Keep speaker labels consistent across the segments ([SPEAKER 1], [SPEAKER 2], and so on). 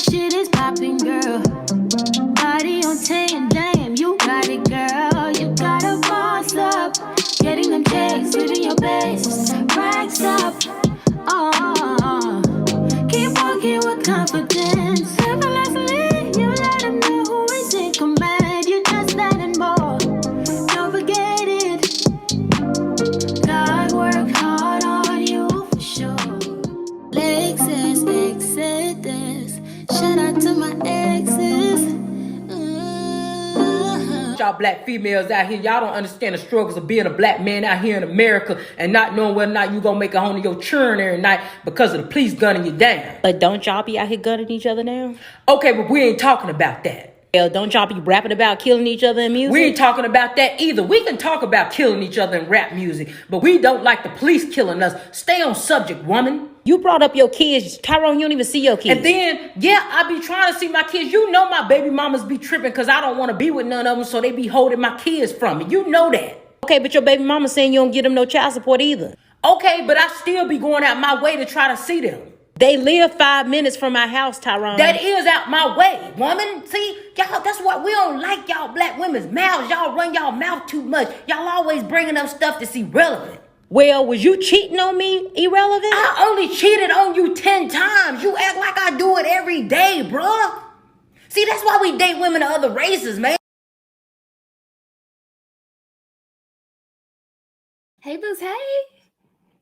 [SPEAKER 1] shit is popping, girl. Body on 10, damn, you got it, girl. You gotta boss up. Getting them checks, living your best. Racks up. Oh, keep walking with confidence. Effortlessly, you let them know who is in command. You just that and more. Don't forget it. God worked hard on you for sure. Lexus, Exodus. Shout out to my exes.
[SPEAKER 2] Y'all black females out here, y'all don't understand the struggles of being a black man out here in America and not knowing whether or not you gonna make it home to your children every night because of the police gunning you down.
[SPEAKER 3] But don't y'all be out here gunning each other now?
[SPEAKER 2] Okay, but we ain't talking about that.
[SPEAKER 3] Hell, don't y'all be rapping about killing each other in music?
[SPEAKER 2] We ain't talking about that either. We can talk about killing each other in rap music, but we don't like the police killing us. Stay on subject, woman.
[SPEAKER 3] You brought up your kids. Tyrone, you don't even see your kids.
[SPEAKER 2] And then, yeah, I be trying to see my kids. You know my baby mamas be tripping because I don't want to be with none of them, so they be holding my kids from me. You know that.
[SPEAKER 3] Okay, but your baby mama saying you don't give them no child support either.
[SPEAKER 2] Okay, but I still be going out my way to try to see them.
[SPEAKER 3] They live 5 minutes from my house, Tyrone.
[SPEAKER 2] That is out my way, woman. See, y'all, that's why we don't like y'all black women's mouths. Y'all run y'all mouth too much. Y'all always bringing up stuff that's irrelevant.
[SPEAKER 3] Well, was you cheating on me irrelevant?
[SPEAKER 2] I only cheated on you 10 times. You act like I do it every day, bruh. See, that's why we date women of other races, man.
[SPEAKER 4] Hey, boos, hey.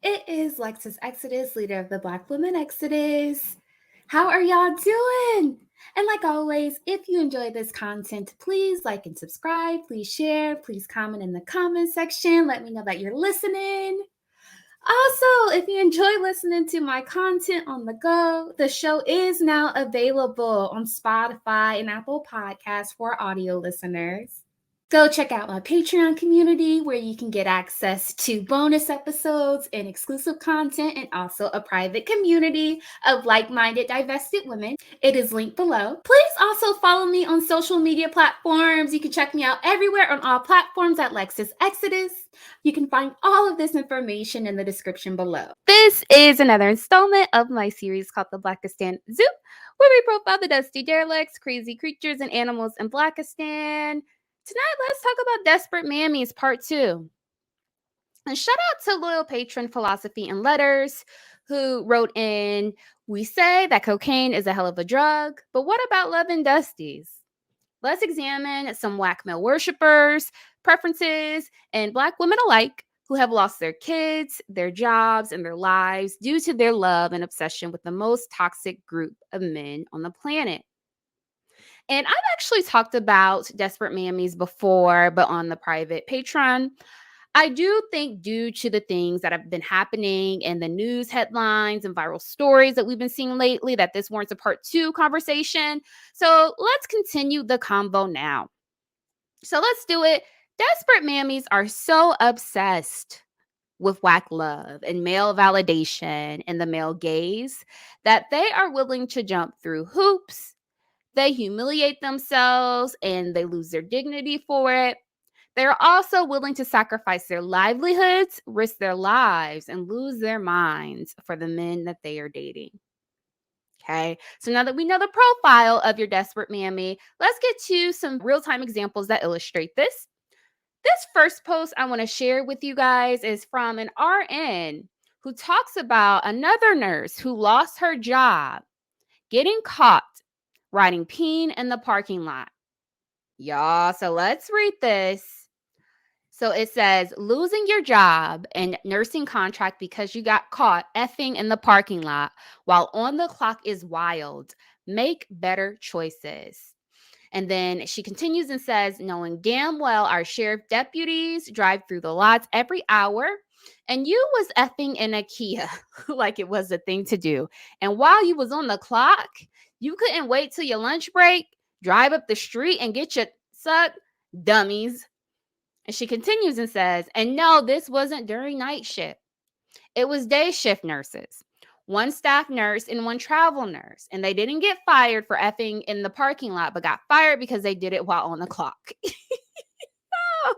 [SPEAKER 4] It is Lexus Exodus, leader of the Black Women Exodus. How are y'all doing? And like always, if you enjoy this content, please like and subscribe. Please share. Please comment in the comment section. Let me know that you're listening. Also, if you enjoy listening to my content on the go, the show is now available on Spotify and Apple Podcasts for audio listeners. Go check out my Patreon community where you can get access to bonus episodes and exclusive content and also a private community of like-minded divested women. It is linked below. Please also follow me on social media platforms. You can check me out everywhere on all platforms at Lexus Exodus. You can find all of this information in the description below. This is another installment of my series called the Blackistan Zoo, where we profile the dusty derelicts, crazy creatures, and animals in Blackistan. Tonight, let's talk about Desperate Mammies Part 2. And shout out to loyal patron Philosphy Letters, who wrote in, "We say that cocaine is a hell of a drug, but what about loving dusties?" Let's examine some whack male worshippers, preferences, and Black women alike who have lost their kids, their jobs, and their lives due to their love and obsession with the most toxic group of men on the planet. And I've actually talked about Desperate Mammies before, but on the private Patreon. I do think due to the things that have been happening in the news headlines and viral stories that we've been seeing lately, that this warrants a part 2 conversation. So let's continue the convo now. So let's do it. Desperate Mammies are so obsessed with whack love and male validation and the male gaze that they are willing to jump through hoops. They humiliate themselves and they lose their dignity for it. They're also willing to sacrifice their livelihoods, risk their lives, and lose their minds for the men that they are dating. Okay, so now that we know the profile of your desperate mammy, let's get to some real-time examples that illustrate this. This first post I want to share with you guys is from an RN who talks about another nurse who lost her job getting caught riding peen in the parking lot. Y'all, so let's read this. So it says, losing your job and nursing contract because you got caught effing in the parking lot while on the clock is wild. Make better choices. And then she continues and says, knowing damn well our sheriff deputies drive through the lots every hour, and you was effing in a Kia like it was a thing to do. And while you was on the clock, you couldn't wait till your lunch break, drive up the street and get your suck, dummies. And she continues and says, and no, this wasn't during night shift. It was day shift nurses. One staff nurse and one travel nurse. And they didn't get fired for effing in the parking lot, but got fired because they did it while on the clock. Oh.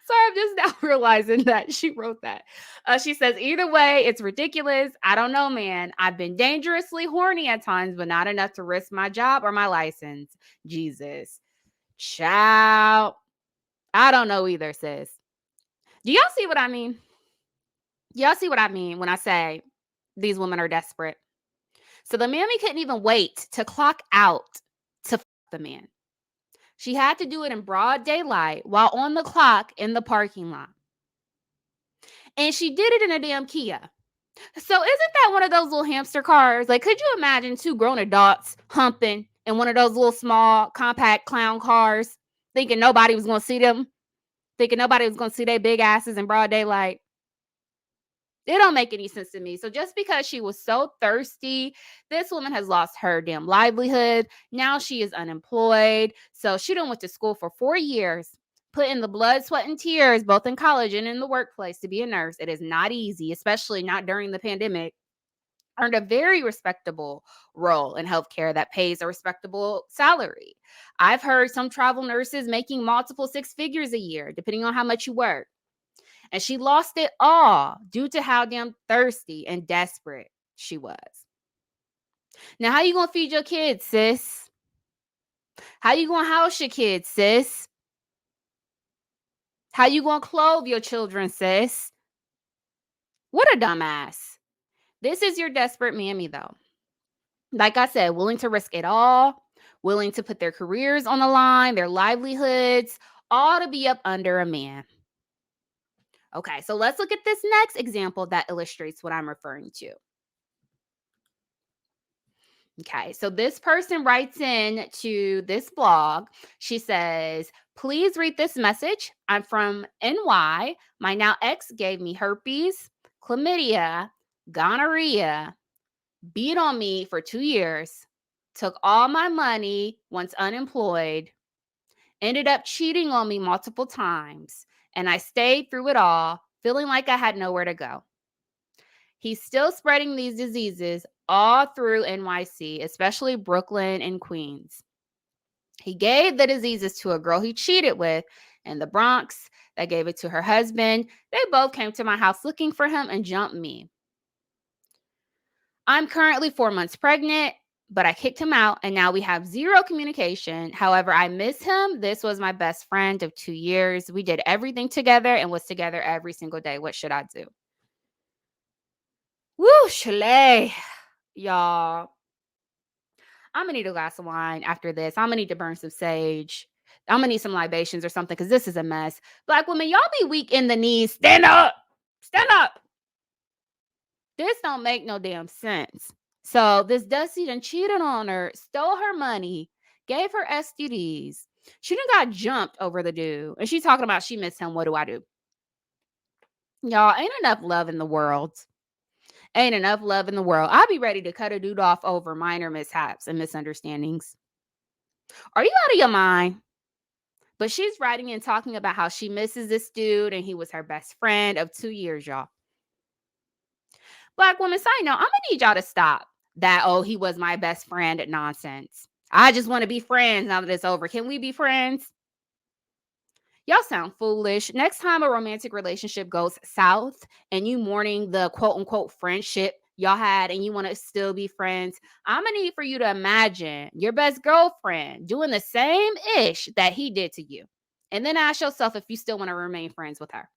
[SPEAKER 4] So I'm just now realizing that she wrote that. She says, either way, it's ridiculous. I don't know, man. I've been dangerously horny at times, but not enough to risk my job or my license. Jesus. Child. I don't know either, sis. Do y'all see what I mean? Y'all see what I mean when I say these women are desperate? So the mammy couldn't even wait to clock out to f the man. She had to do it in broad daylight while on the clock in the parking lot. And she did it in a damn Kia. So isn't that one of those little hamster cars? Like, could you imagine two grown adults humping in one of those little small compact clown cars, thinking nobody was going to see them, thinking nobody was going to see their big asses in broad daylight? It don't make any sense to me. So just because she was so thirsty, this woman has lost her damn livelihood. Now she is unemployed. So she done went to school for 4 years, put in the blood, sweat, and tears, both in college and in the workplace to be a nurse. It is not easy, especially not during the pandemic. Earned a very respectable role in healthcare that pays a respectable salary. I've heard some travel nurses making multiple 6 figures a year, depending on how much you work. And she lost it all due to how damn thirsty and desperate she was. Now, how you going to feed your kids, sis? How you going to house your kids, sis? How you going to clothe your children, sis? What a dumbass. This is your desperate mammy, though. Like I said, willing to risk it all, willing to put their careers on the line, their livelihoods, all to be up under a man. Okay, so let's look at this next example that illustrates what I'm referring to. Okay, so this person writes in to this blog. She says, please read this message. I'm from NY. My now ex gave me herpes, chlamydia, gonorrhea, beat on me for 2 years, took all my money once unemployed, ended up cheating on me multiple times, and I stayed through it all, feeling like I had nowhere to go. He's still spreading these diseases all through NYC, especially Brooklyn and Queens. He gave the diseases to a girl he cheated with in the Bronx that gave it to her husband. They both came to my house looking for him and jumped me. I'm currently 4 months pregnant, but I kicked him out and now we have zero communication. However, I miss him. This was my best friend of 2 years. We did everything together and was together every single day. What should I do? Woo, Chalet, y'all. I'm going to need a glass of wine after this. I'm going to need to burn some sage. I'm going to need some libations or something because this is a mess. Black women, y'all be weak in the knees. Stand up. Stand up. This don't make no damn sense. So this Dusty done cheated on her, stole her money, gave her STDs. She done got jumped over the dude. And she's talking about she missed him. What do I do? Y'all, ain't enough love in the world. Ain't enough love in the world. I'll be ready to cut a dude off over minor mishaps and misunderstandings. Are you out of your mind? But she's writing and talking about how she misses this dude and he was her best friend of 2 years, y'all. Black women, side note, I'm going to need y'all to stop that, oh, he was my best friend nonsense. I just want to be friends now that it's over. Can we be friends? Y'all sound foolish. Next time a romantic relationship goes south and you mourning the quote unquote friendship y'all had and you want to still be friends, I'm going to need for you to imagine your best girlfriend doing the same ish that he did to you. And then ask yourself if you still want to remain friends with her.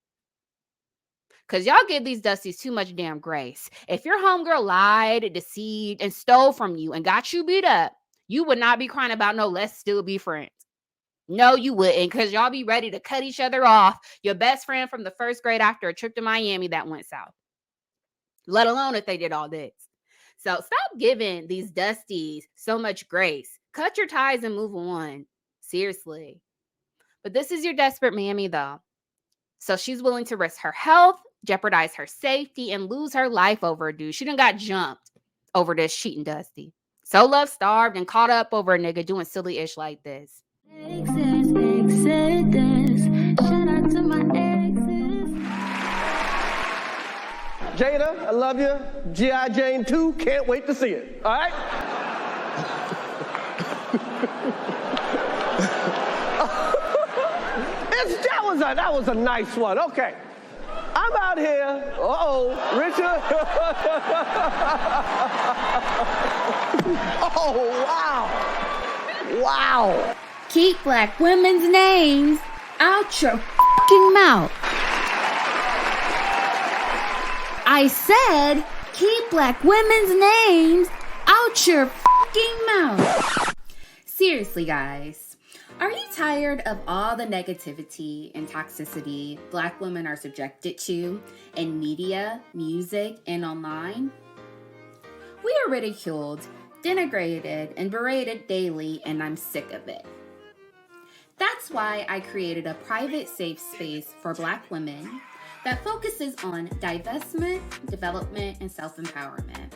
[SPEAKER 4] Because y'all give these Dusties too much damn grace. If your homegirl lied, deceived, and stole from you and got you beat up, you would not be crying about no, let's still be friends. No, you wouldn't, because y'all be ready to cut each other off. Your best friend from the first grade after a trip to Miami that went south. Let alone if they did all this. So stop giving these Dusties so much grace. Cut your ties and move on. Seriously. But this is your desperate mammy, though. So she's willing to risk her health, jeopardize her safety, and lose her life over a dude. She done got jumped over this cheating Dusty. So love-starved and caught up over a nigga doing silly ish like this.
[SPEAKER 1] Exes. Shout out to my exes.
[SPEAKER 5] Jada, I love you. G.I. Jane 2, can't wait to see it. All right? That That was a nice one. Okay. I'm out here. Richard. Oh, wow. Wow.
[SPEAKER 4] Keep black women's names out your fucking mouth. I said, keep black women's names out your fucking mouth. Seriously, guys, are you tired of all the negativity and toxicity black women are subjected to in media, music, and online? We are ridiculed, denigrated, and berated daily, and I'm sick of it. That's why I created a private safe space for black women that focuses on divestment, development, and self-empowerment.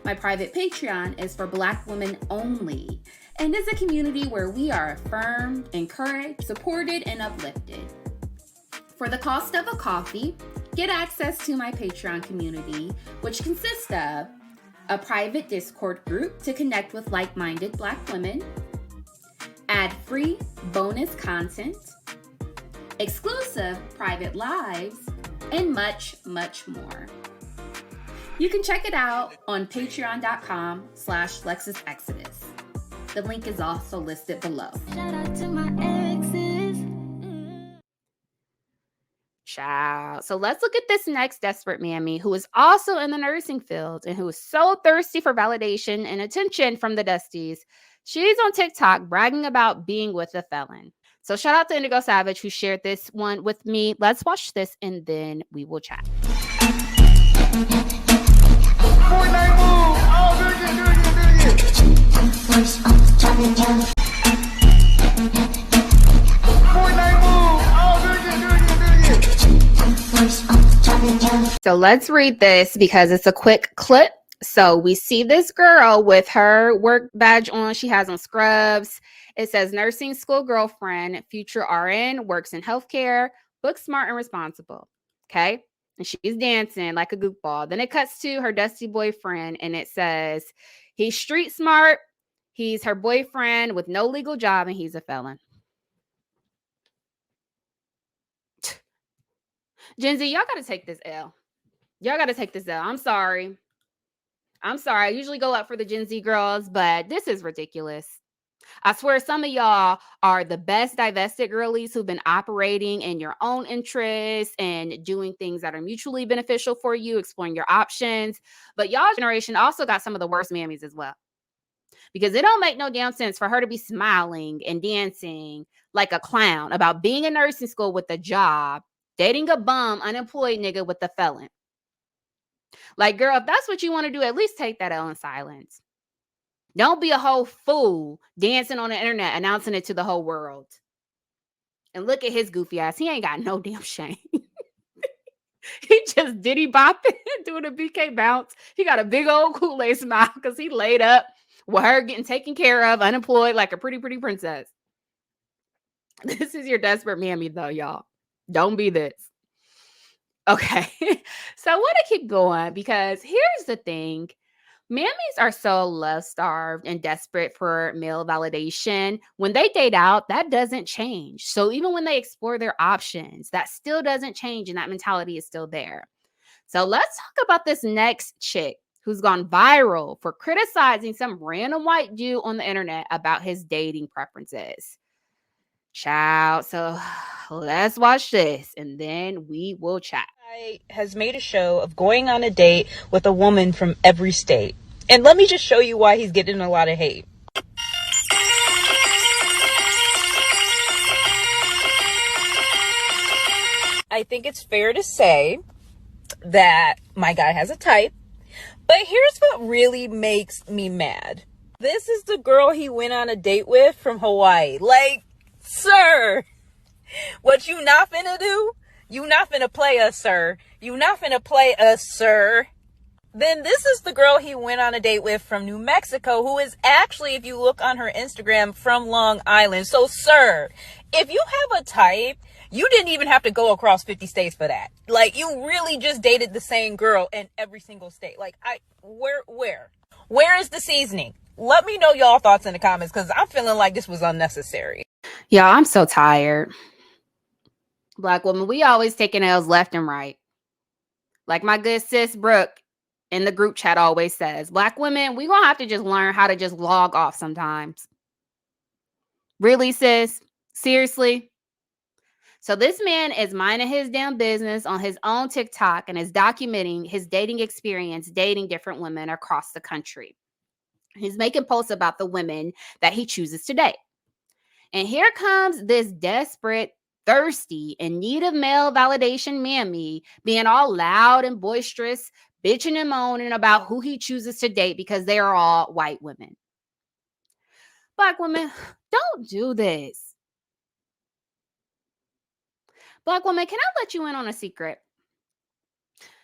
[SPEAKER 4] My private Patreon is for black women only and is a community where we are affirmed, encouraged, supported, and uplifted. For the cost of a coffee, get access to my Patreon community, which consists of a private Discord group to connect with like-minded black women, ad-free bonus content, exclusive private lives, and much, much more. You can check it out on patreon.com/LexisExodus. The link is also listed below.
[SPEAKER 1] Shout out to my exes.
[SPEAKER 4] Ciao. So let's look at this next desperate mammy who is also in the nursing field and who is so thirsty for validation and attention from the Dusties. She's on TikTok bragging about being with a felon. So shout out to Indigo Savage who shared this one with me. Let's watch this and then we will chat. So let's read this because it's a quick clip. So we see this girl with her work badge on. She has on scrubs. It says nursing school girlfriend, future RN, works in healthcare, book smart and responsible. Okay. And she's dancing like a goofball. Then it cuts to her dusty boyfriend and it says he's street smart. He's her boyfriend with no legal job and he's a felon. Gen Z, y'all got to take this L. Y'all got to take this L. I'm sorry. I usually go up for the Gen Z girls, but this is ridiculous. I swear some of y'all are the best divested girlies who've been operating in your own interests and doing things that are mutually beneficial for you, exploring your options. But y'all generation also got some of the worst mammies as well. Because it don't make no damn sense for her to be smiling and dancing like a clown about being in nursing school with a job, dating a bum, unemployed nigga with a felon. Like, girl, if that's what you want to do, at least take that L in silence. Don't be a whole fool dancing on the internet, announcing it to the whole world. And look at his goofy ass. He ain't got no damn shame. He just diddy bopping, doing a BK bounce. He got a big old Kool-Aid smile because he laid up with her getting taken care of, unemployed, like a pretty, pretty princess. This is your desperate mammy, though, y'all. Don't be this. Okay. So I want to keep going because here's the thing. Mammies are so love-starved and desperate for male validation. When they date out, that doesn't change. So even when they explore their options, that still doesn't change and that mentality is still there. So let's talk about this next chick who's gone viral for criticizing some random white dude on the internet about his dating preferences. Ciao. So let's watch this and then we will chat.
[SPEAKER 6] Has made a show of going on a date with a woman from every state. And let me just show you why he's getting a lot of hate. I think it's fair to say that my guy has a type. But here's what really makes me mad. This is the girl he went on a date with from Hawaii. Like, sir, what you not finna do? You not finna play us, sir. You not finna play us, sir. Then this is the girl he went on a date with from New Mexico, who is actually, if you look on her Instagram, from Long Island. So, sir, if you have a type, you didn't even have to go across 50 states for that. Like, you really just dated the same girl in every single state. Like, where is the seasoning? Let me know y'all thoughts in the comments because I'm feeling like this was unnecessary.
[SPEAKER 4] Y'all, I'm so tired. Black woman, we always taking L's left and right. Like my good sis Brooke in the group chat always says, Black women, we gonna have to just learn how to just log off sometimes. Really, sis? Seriously? So this man is minding his damn business on his own TikTok and is documenting his dating experience, dating different women across the country. He's making posts about the women that he chooses to date. And here comes this desperate, thirsty, in need of male validation mammy being all loud and boisterous, bitching and moaning about who he chooses to date because they are all white women. Black women, don't do this. Black woman, can I let you in on a secret?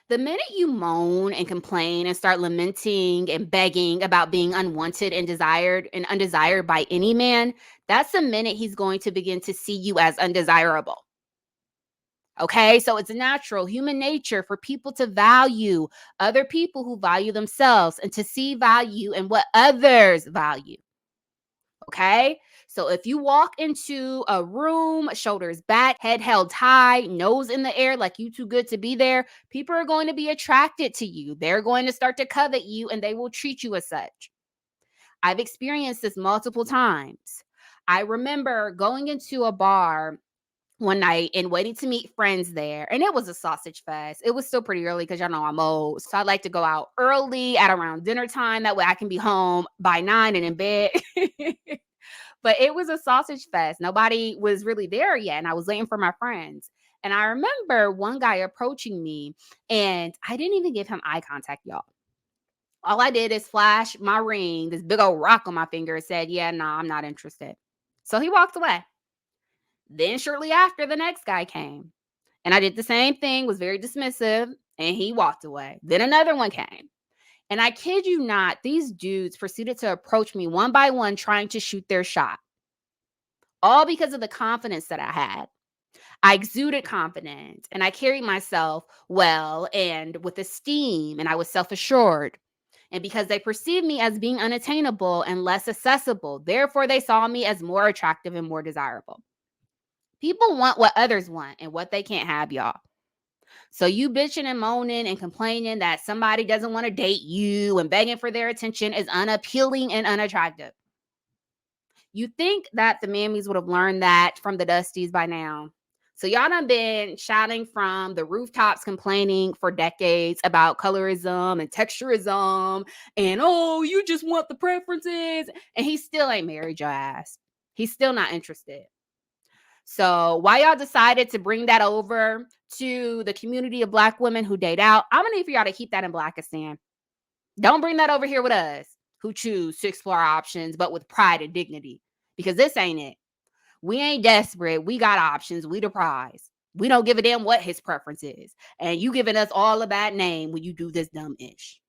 [SPEAKER 4] The minute you moan and complain and start lamenting and begging about being unwanted and undesired by any man, that's the minute he's going to begin to see you as undesirable. Okay, so it's natural, human nature for people to value other people who value themselves and to see value in what others value. Okay, so if you walk into a room, shoulders back, head held high, nose in the air, like you too good to be there, people are going to be attracted to you. They're going to start to covet you and they will treat you as such. I've experienced this multiple times. I remember going into a bar one night and waiting to meet friends there. And it was a sausage fest. It was still pretty early because y'all know I'm old. So I like to go out early at around dinner time. That way I can be home by 9 and in bed. But it was a sausage fest. Nobody was really there yet. And I was waiting for my friends. And I remember one guy approaching me and I didn't even give him eye contact, y'all. All I did is flash my ring, this big old rock on my finger, and said, yeah, no, I'm not interested. So he walked away. Then shortly after, the next guy came. And I did the same thing, was very dismissive, and he walked away. Then another one came. And I kid you not, these dudes proceeded to approach me one by one, trying to shoot their shot. All because of the confidence that I had. I exuded confidence, and I carried myself well and with esteem, and I was self-assured. And because they perceived me as being unattainable and less accessible, therefore they saw me as more attractive and more desirable. People want what others want and what they can't have, y'all. So you bitching and moaning and complaining that somebody doesn't want to date you and begging for their attention is unappealing and unattractive. You think that the mammies would have learned that from the Dusties by now. So y'all done been shouting from the rooftops complaining for decades about colorism and texturism and, oh, you just want the preferences. And he still ain't married your ass. He's still not interested. So why y'all decided to bring that over to the community of Black women who date out, I'm going to need for y'all to keep that in Blackistan. Don't bring that over here with us who choose to explore options, but with pride and dignity, because this ain't it. We ain't desperate. We got options. We the prize. We don't give a damn what his preference is. And you giving us all a bad name when you do this dumb ish.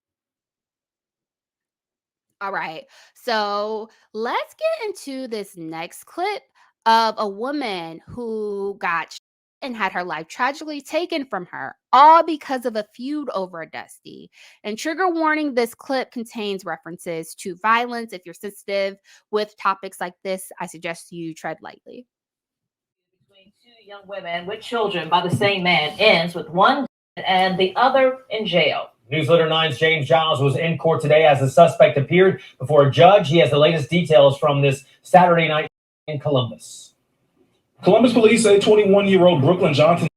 [SPEAKER 4] All right. So let's get into this next clip of a woman who got and had her life tragically taken from her, all because of a feud over a Dusty. And trigger warning, this clip contains references to violence. If you're sensitive with topics like this, I suggest you tread lightly.
[SPEAKER 7] Between two young women with children by the same man ends with one and the other in jail.
[SPEAKER 8] Newsletter 9's James Giles was in court today as the suspect appeared before a judge. He has the latest details from this Saturday night in Columbus.
[SPEAKER 9] Columbus police say 21-year-old Brooklyn Johnson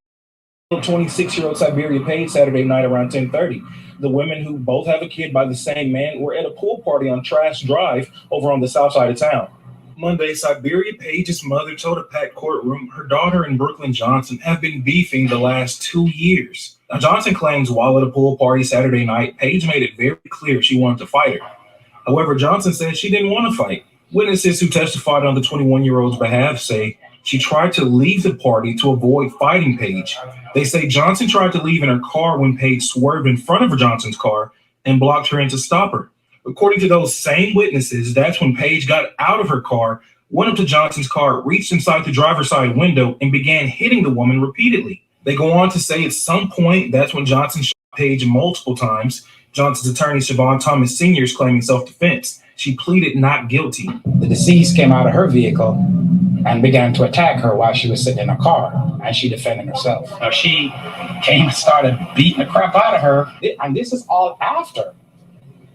[SPEAKER 9] and 26-year-old Siberia Page Saturday night around 10:30. The women, who both have a kid by the same man, were at a pool party on Trash Drive over on the south side of town. Monday, Siberia Page's mother told a packed courtroom her daughter and Brooklyn Johnson have been beefing the last 2 years. Now, Johnson claims while at a pool party Saturday night, Page made it very clear she wanted to fight her. However, Johnson said she didn't want to fight. Witnesses who testified on the 21-year-old's behalf say she tried to leave the party to avoid fighting Page. They say Johnson tried to leave in her car when Page swerved in front of Johnson's car and blocked her in to stop her. According to those same witnesses, that's when Page got out of her car, went up to Johnson's car, reached inside the driver's side window, and began hitting the woman repeatedly. They go on to say at some point, that's when Johnson shot Page multiple times. Johnson's attorney, Siobhan Thomas Sr., is claiming self-defense. She pleaded not guilty.
[SPEAKER 10] The deceased came out of her vehicle and began to attack her while she was sitting in a car, and she defended herself. She came and started beating the crap out of her, and this is all after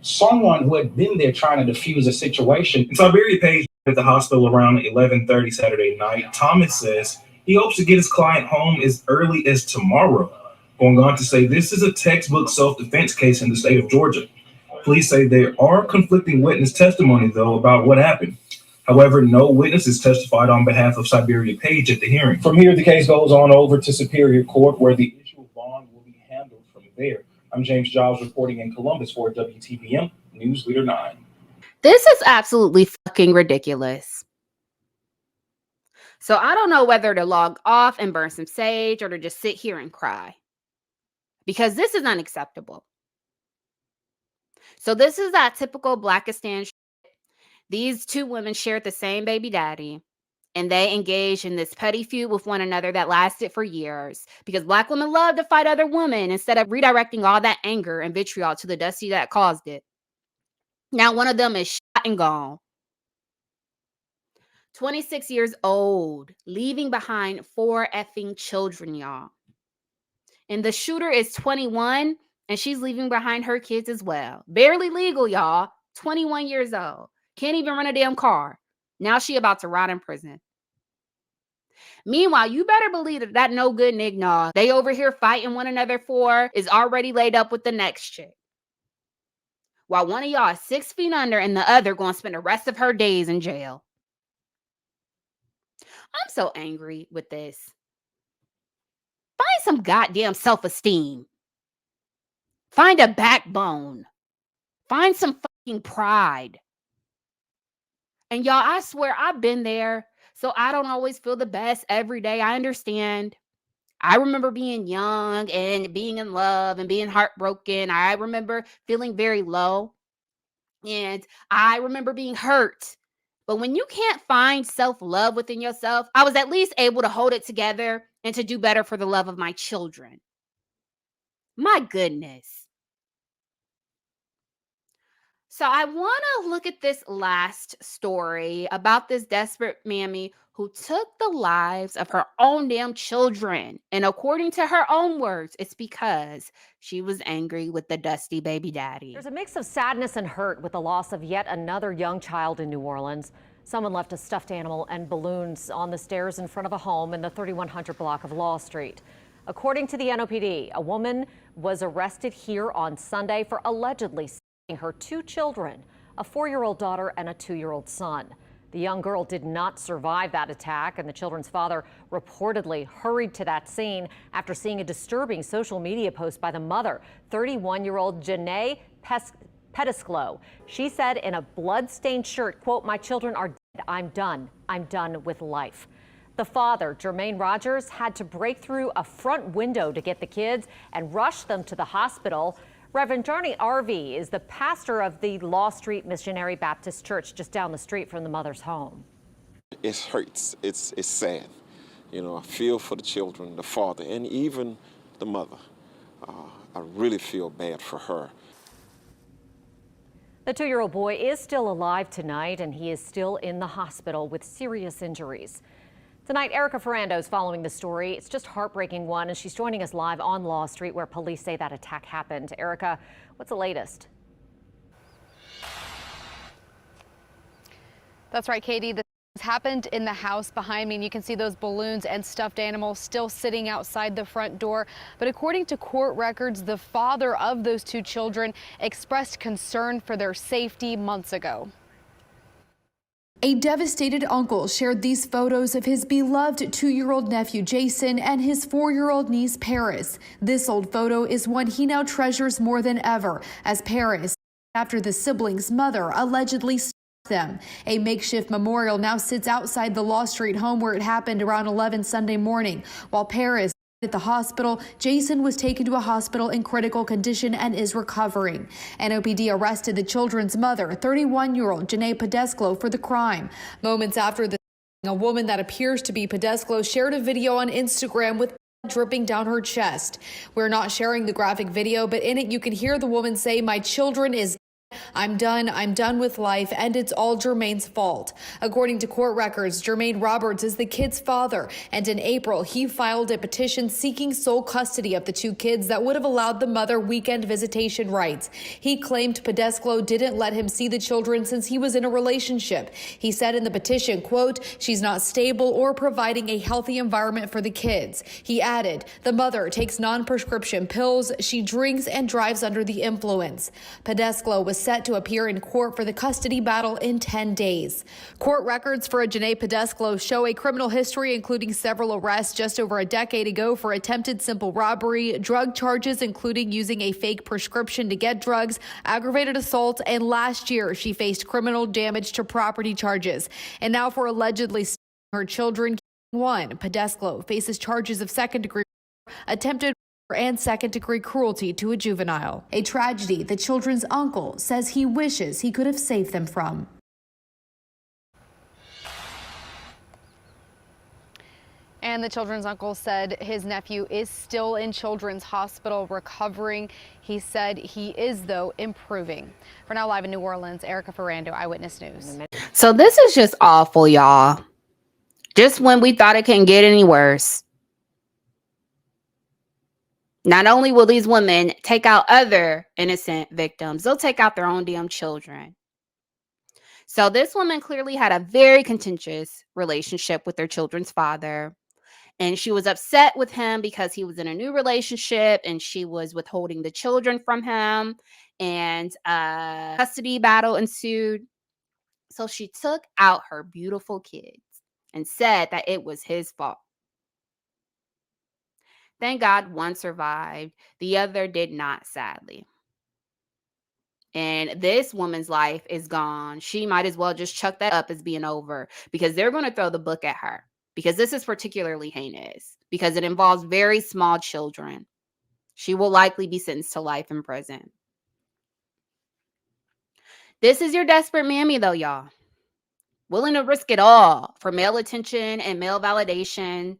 [SPEAKER 10] someone who had been there trying to defuse a situation.
[SPEAKER 9] Siberia Page at the hospital around 11:30 Saturday night. Thomas says he hopes to get his client home as early as tomorrow, going on to say this is a textbook self-defense case in the state of Georgia. Police say there are conflicting witness testimony, though, about what happened. However, no witnesses testified on behalf of Siberia Page at the hearing. From here, the case goes on over to Superior Court, where the issue of bond will be handled from there. I'm James Giles reporting in Columbus for WTBM News Leader 9.
[SPEAKER 4] This is absolutely fucking ridiculous. So I don't know whether to log off and burn some sage or to just sit here and cry, because this is unacceptable. So this is that typical Blackistan shit. These two women shared the same baby daddy, and they engaged in this petty feud with one another that lasted for years, because Black women love to fight other women instead of redirecting all that anger and vitriol to the dusty that caused it. Now one of them is shot and gone. 26 years old, leaving behind 4 effing children, y'all. And the shooter is 21, and she's leaving behind her kids as well. Barely legal, y'all. 21 years old. Can't even run a damn car. Now she about to rot in prison. Meanwhile, you better believe that no good nigga they over here fighting one another for is already laid up with the next chick. While one of y'all is 6 feet under and the other going to spend the rest of her days in jail. I'm so angry with this. Find some goddamn self-esteem. Find a backbone. Find some fucking pride. And y'all, I swear I've been there, so I don't always feel the best every day. I understand. I remember being young and being in love and being heartbroken. I remember feeling very low. And I remember being hurt. But when you can't find self-love within yourself, I was at least able to hold it together and to do better for the love of my children. My goodness. So I want to look at this last story about this desperate mammy who took the lives of her own damn children. And according to her own words, it's because she was angry with the dusty baby daddy.
[SPEAKER 11] There's a mix of sadness and hurt with the loss of yet another young child in New Orleans. Someone left a stuffed animal and balloons on the stairs in front of a home in the 3100 block of Law Street. According to the NOPD, a woman was arrested here on Sunday for allegedly stealing her 2 children, a 4-year-old daughter and a 2-year-old son. The young girl did not survive that attack, and the children's father reportedly hurried to that scene after seeing a disturbing social media post by the mother, 31-year-old Janae Pedesclo. She said in a blood-stained shirt, quote, "My children are dead. I'm done. I'm done with life." The father, Jermaine Rogers, had to break through a front window to get the kids and rush them to the hospital. Reverend Johnny Arvey is the pastor of the Law Street Missionary Baptist Church just down the street from the mother's home.
[SPEAKER 12] It hurts. It's sad. You know, I feel for the children, the father, and even the mother. I really feel bad for her.
[SPEAKER 11] The 2-year-old boy is still alive tonight, and he is still in the hospital with serious injuries. Tonight, Erica Ferrando is following the story. It's just a heartbreaking one, and she's joining us live on Law Street, where police say that attack happened. Erica, what's the latest?
[SPEAKER 13] That's right, Katie. This happened in the house behind me, and you can see those balloons and stuffed animals still sitting outside the front door. But according to court records, the father of those 2 children expressed concern for their safety months ago.
[SPEAKER 14] A devastated uncle shared these photos of his beloved 2-year-old nephew Jason and his 4-year-old niece Paris. This old photo is one he now treasures more than ever, as Paris, after the siblings' mother allegedly stabbed them. A makeshift memorial now sits outside the Law Street home where it happened around 11 Sunday morning. While Paris at the hospital, Jason was taken to a hospital in critical condition and is recovering. NOPD arrested the children's mother, 31-year-old Janae Pedesclo, for the crime. Moments after the a woman that appears to be Pedesclo shared a video on Instagram with blood dripping down her chest. We're not sharing the graphic video, but in it you can hear the woman say, "My children is I'm done with life, and it's all Jermaine's fault. According to court records, Jermaine Roberts is the kid's father, and in April, he filed a petition seeking sole custody of the two kids that would have allowed the mother weekend visitation rights. He claimed Pedesclo didn't let him see the children since he was in a relationship. He said in the petition, quote, "She's not stable or providing a healthy environment for the kids." He added, "The mother takes non-prescription pills, she drinks and drives under the influence." Pedesclo was set to appear in court for the custody battle in 10 days. Court records for Janae Pedesclo show a criminal history including several arrests just over a decade ago for attempted simple robbery, drug charges including using a fake prescription to get drugs, aggravated assault, and last year she faced criminal damage to property charges. And now for allegedly stealing her children. One, Pedesclo faces charges of second-degree attempted and second-degree cruelty to a juvenile. A tragedy the children's uncle says he wishes he could have saved them from.
[SPEAKER 13] And the children's uncle said his nephew is still in Children's Hospital recovering. He said he is, though, improving. For now, live in New Orleans, Erica Ferrando, Eyewitness News.
[SPEAKER 15] So this is just awful, y'all. Just when we thought it couldn't get any worse. Not only will these women take out other innocent victims, they'll take out their own damn children. So this woman clearly had a very contentious relationship with their children's father. And she was upset with him because he was in a new relationship and she was withholding the children from him. And a custody battle ensued. So she took out her beautiful kids and said that it was his fault. Thank God one survived. The other did not, sadly. And this woman's life is gone. She might as well just chuck that up as being over because they're going to throw the book at her because this is particularly heinous because it involves very small children. She will likely be sentenced to life in prison. This is your desperate mammy, though, y'all. Willing to risk it all for male attention and male validation.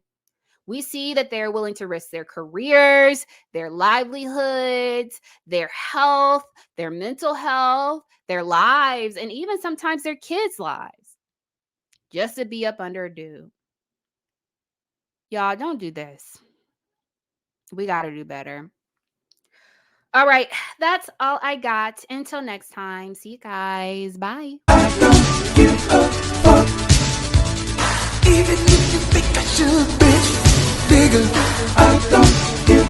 [SPEAKER 15] We see that they're willing to risk their careers, their livelihoods, their health, their mental health, their lives, and even sometimes their kids' lives just to be up under a dude. Y'all, don't do this. We got to do better. All right, that's all I got. Until next time, see you guys. Bye. Even if you think I should, bitch. Bigger, I don't give.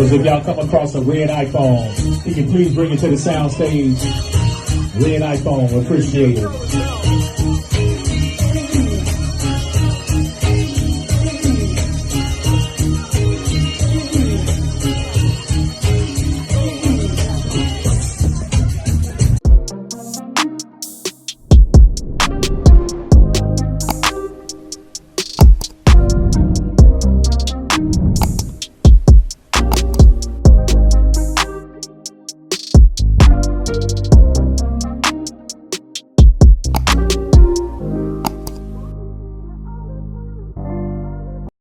[SPEAKER 16] If y'all come across a red iPhone, can you please bring it to the sound stage? Red iPhone, appreciate it.